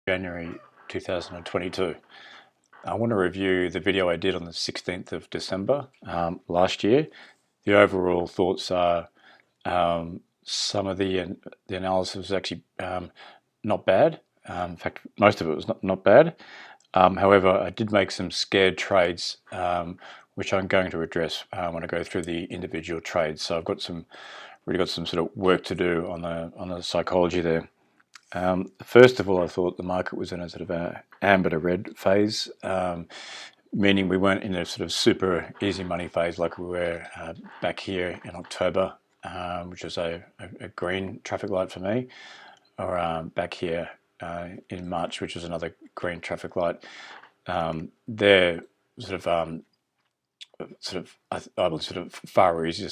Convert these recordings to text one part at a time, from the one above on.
January 2022. I want to review the video I did on the 16th of December last year. The overall thoughts are some of the analysis was actually not bad. In fact, most of it was not bad. However, I did make some scared trades, which I'm going to address when I go through the individual trades. So I've got really got some sort of work to do on the psychology there. First of all, I thought the market was in a sort of a amber to red phase, meaning we weren't in a sort of super easy money phase like we were back here in October, which was a green traffic light for me, or back here in March, which was another green traffic light. They're I was sort of far easier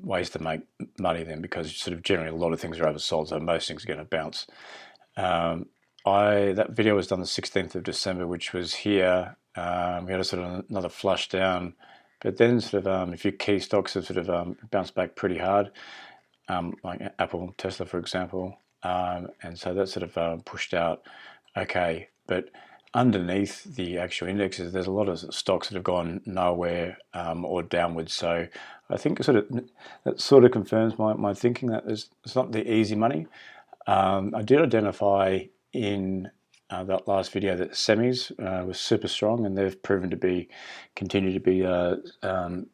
ways to make money then, because generally a lot of things are oversold, so most things are going to bounce. That video was done the 16th of December, which was here. We had another flush down, but then a few key stocks have bounced back pretty hard, like Apple, Tesla, for example, and so that pushed out okay. But underneath the actual indexes, there's a lot of stocks that have gone nowhere or downwards. So I think that confirms my thinking that it's not the easy money. I did identify in that last video that semis was super strong, and they've proven to continue to be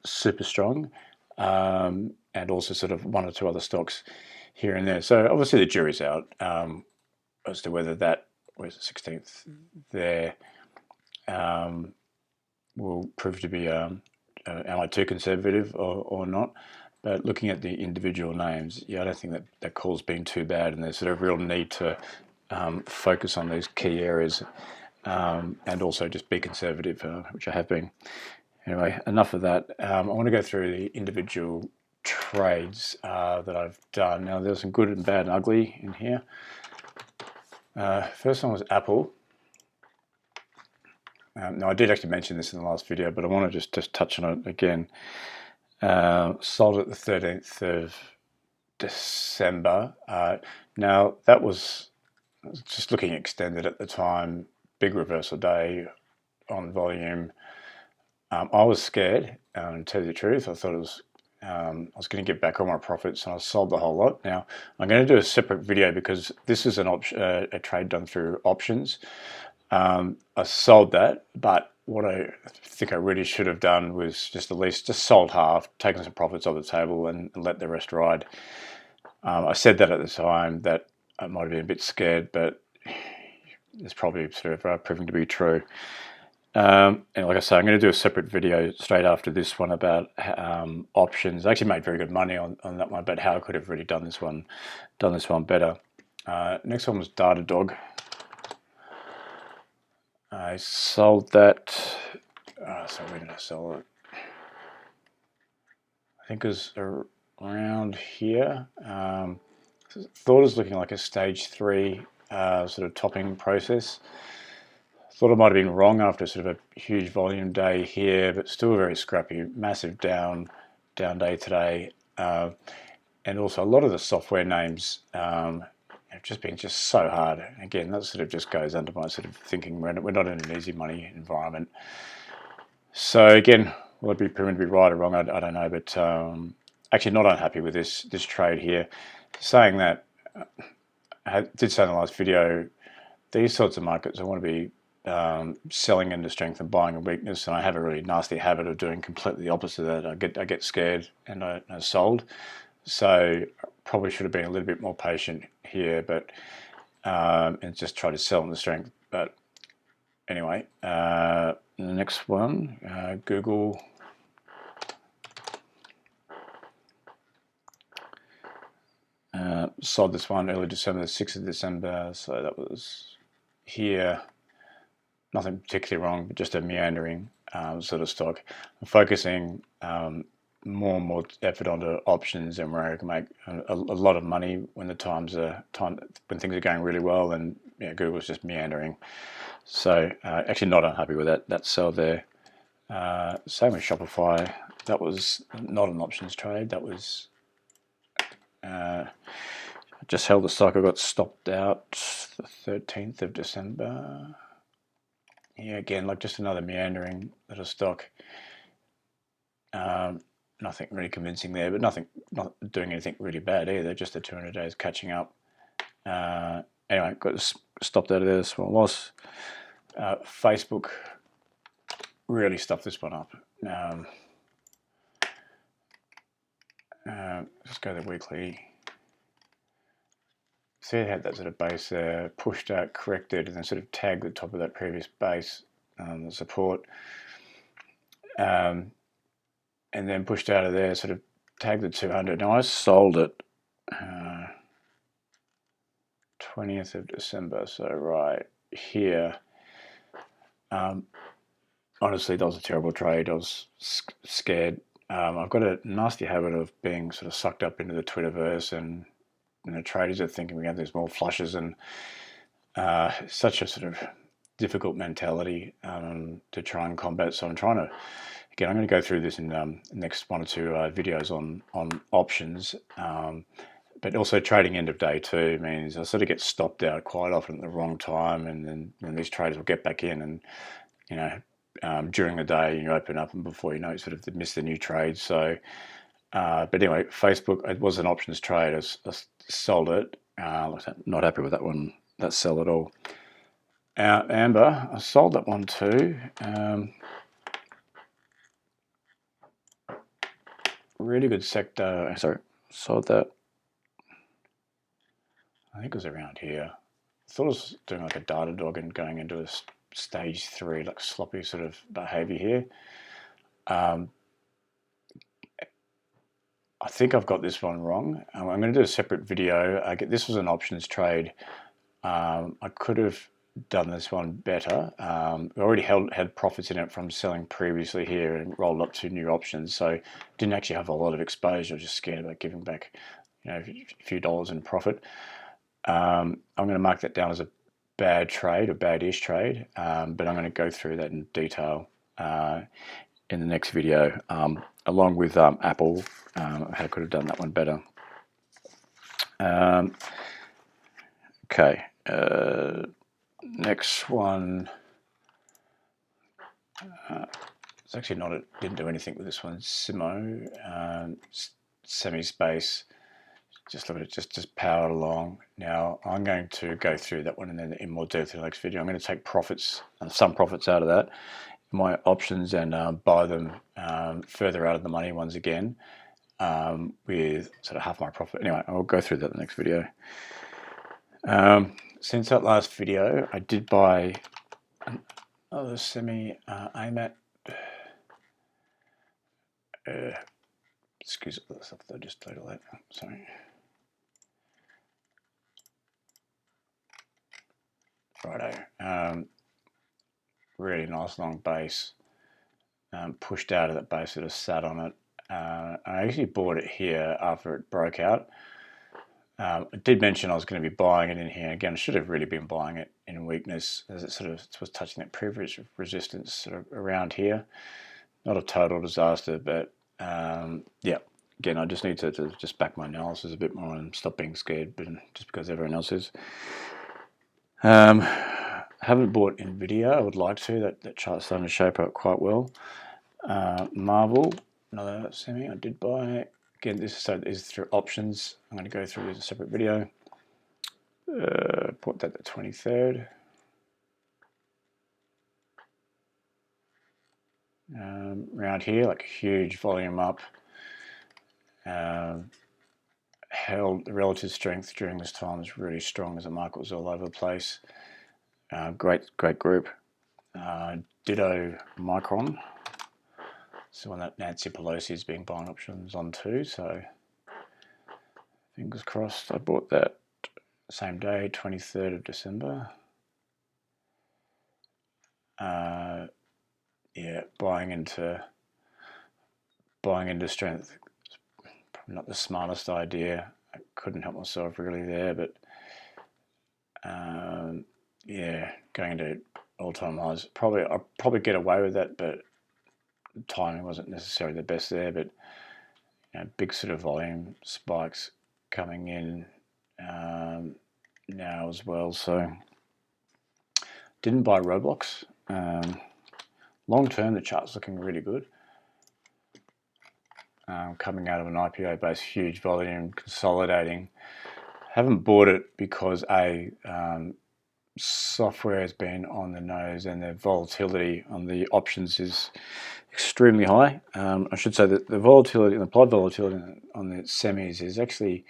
super strong, and also one or two other stocks here and there. So obviously the jury's out as to whether that, where's the 16th there, will prove to be am I too conservative or not. But looking at the individual names, yeah, I don't think that call's been too bad, and there's a real need to focus on these key areas, and also just be conservative, which I have been. Anyway, enough of that. I want to go through the individual trades that I've done. Now, there's some good and bad and ugly in here. First one was Apple. Now, I did actually mention this in the last video, but I want to just touch on it again. Sold it the 13th of December. Now, that was just looking extended at the time, big reversal day on volume. I was scared, to tell you the truth. I thought I was going to get back on my profits, and I sold the whole lot. Now, I'm going to do a separate video because this is a trade done through options. I sold that, but what I think I really should have done was just sold half, taken some profits off the table, and let the rest ride. I said that at the time, that I might have been a bit scared, but it's probably proving to be true. And like I say, I'm going to do a separate video straight after this one about options. I actually made very good money on that one, but how I could have really done this one better. Next one was DDOG. I sold that. So where did I sell it? I think it was around here. Thought it was looking like a stage 3 topping process. Thought I might have been wrong after a huge volume day here, but still very scrappy, massive down day today. And also a lot of the software names have just been so hard. Again, that just goes under my thinking. We're not in an easy money environment. So again, will it be proven to be right or wrong? I don't know, but actually not unhappy with this trade here. Saying that, I did say in the last video, these sorts of markets I want to be selling into strength and buying a weakness, and I have a really nasty habit of doing completely the opposite of that. I get scared and I sold. So probably should have been a little bit more patient here, but and just try to sell in the strength. But anyway, the next one, Google. Sold this one early December, the 6th of December, so that was here. Nothing particularly wrong, but just a meandering stock. I'm focusing more and more effort onto options, and where I can make a lot of money when when things are going really well, and Google's just meandering. So actually not unhappy with that sell there. Same with Shopify. That was not an options trade. That was just held the stock. I got stopped out the 13th of December. Yeah, again, like just another meandering little stock. Nothing really convincing there, but not doing anything really bad either. Just the 200 days catching up. Anyway, got stopped out of there. Small loss. Facebook really stuffed this one up. Let's go to the weekly. See, it had that sort of base there, pushed out, corrected, and then sort of tagged the top of that previous base, the support. And then pushed out of there, sort of tagged the 200. Now I sold it 20th of December, so right here. Honestly, that was a terrible trade. I was scared. I've got a nasty habit of being sort of sucked up into the Twitterverse, and traders are thinking we have these more flushes, and such a sort of difficult mentality to try and combat. So I'm trying to. Again, I'm going to go through this in the next one or two videos on options, but also trading end of day too means I sort of get stopped out quite often at the wrong time, and then these traders will get back in, and during the day you open up, and before you know it, sort of miss the new trade. So, but anyway, Facebook, it was an options trade. I sold it. Not happy with that one. That sell at all. AMBA, I sold that one too. Really good sector. Sorry, sold that. I think it was around here. I thought it was doing like a DDOG and going into a stage 3, like sloppy sort of behavior here. I think I've got this one wrong. I'm going to do a separate video. This was an options trade. I could have done this one better. I already had profits in it from selling previously here and rolled up 2 new options, so didn't actually have a lot of exposure. I was just scared about giving back, a few dollars in profit. I'm going to mark that down as a bad trade, or bad-ish trade, but I'm going to go through that in detail in the next video, along with Apple, how I could have done that one better. Okay. Next one, it's actually not, it didn't do anything with this one. Simo, semi-space, just look at it, just powered along. Now I'm going to go through that one and then in more detail in the next video. I'm going to take profits, some profits out of that, my options, and buy them further out of the money ones again, with sort of half my profit. Anyway, I'll go through that in the next video. Since that last video, I did buy another semi AMAT. Excuse me, I just total that. Sorry. Righto. Really nice long base. Pushed out of that base, sort of sat on it. I actually bought it here after it broke out. I did mention I was going to be buying it in here. Again, I should have really been buying it in weakness, as it sort of was touching that previous resistance sort of around here. Not a total disaster, but yeah. Again, I just need to just back my analysis a bit more and stop being scared, but just because everyone else is. Haven't bought NVIDIA. I would like to. That chart's starting to shape up quite well. Marvel, another semi I did buy. Again, this is through options. I'm going to go through this in a separate video. Bought that the 23rd. Around here, like huge volume up. Held the relative strength during this time was really strong as the market was all over the place. Great group. Ditto Micron. So one that Nancy Pelosi has been buying options on too, so fingers crossed. I bought that same day, 23rd of December. Yeah, buying into strength. Probably not the smartest idea. I couldn't help myself really there, but yeah, going to all-time highs. I'll probably get away with that, but the timing wasn't necessarily the best there. But big sort of volume spikes coming in. now as well. So didn't buy Roblox. Long term, the chart's looking really good. Coming out of an IPO-based huge volume, consolidating. Haven't bought it because software has been on the nose and the volatility on the options is extremely high. I should say that the volatility, the implied volatility on the semis is actually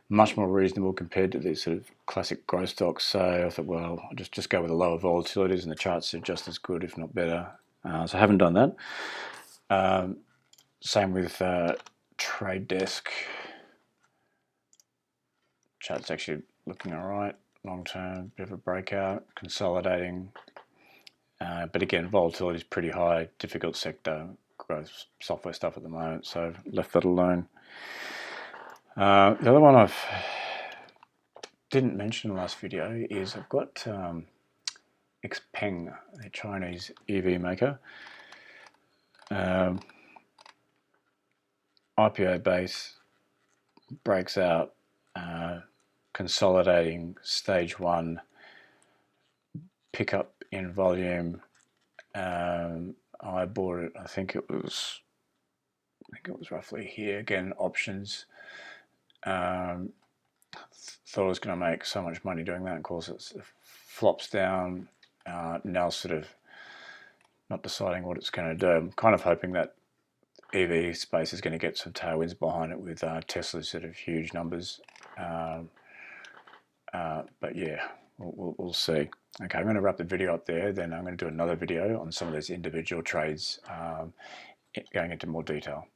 much more reasonable compared to these sort of classic growth stocks. So I thought, well, I'll just go with the lower volatilities, and the charts are just as good, if not better. So I haven't done that. Same with Trade Desk. Chart's actually looking all right. Long term, bit of a breakout, consolidating. But again, volatility is pretty high, difficult sector, growth software stuff at the moment, so I've left that alone. The other one I've didn't mention in the last video is I've got FANG, a Chinese EV maker. IPO base, breaks out, consolidating, stage one, pickup in volume. I bought it, I think it was roughly here. Again, options. Thought I was going to make so much money doing that. Of course, it flops down. Now sort of not deciding what it's going to do. I'm kind of hoping that EV space is going to get some tailwinds behind it with Tesla's sort of huge numbers. But yeah, we'll see. Okay, I'm going to wrap the video up there. Then I'm going to do another video on some of those individual trades, going into more detail.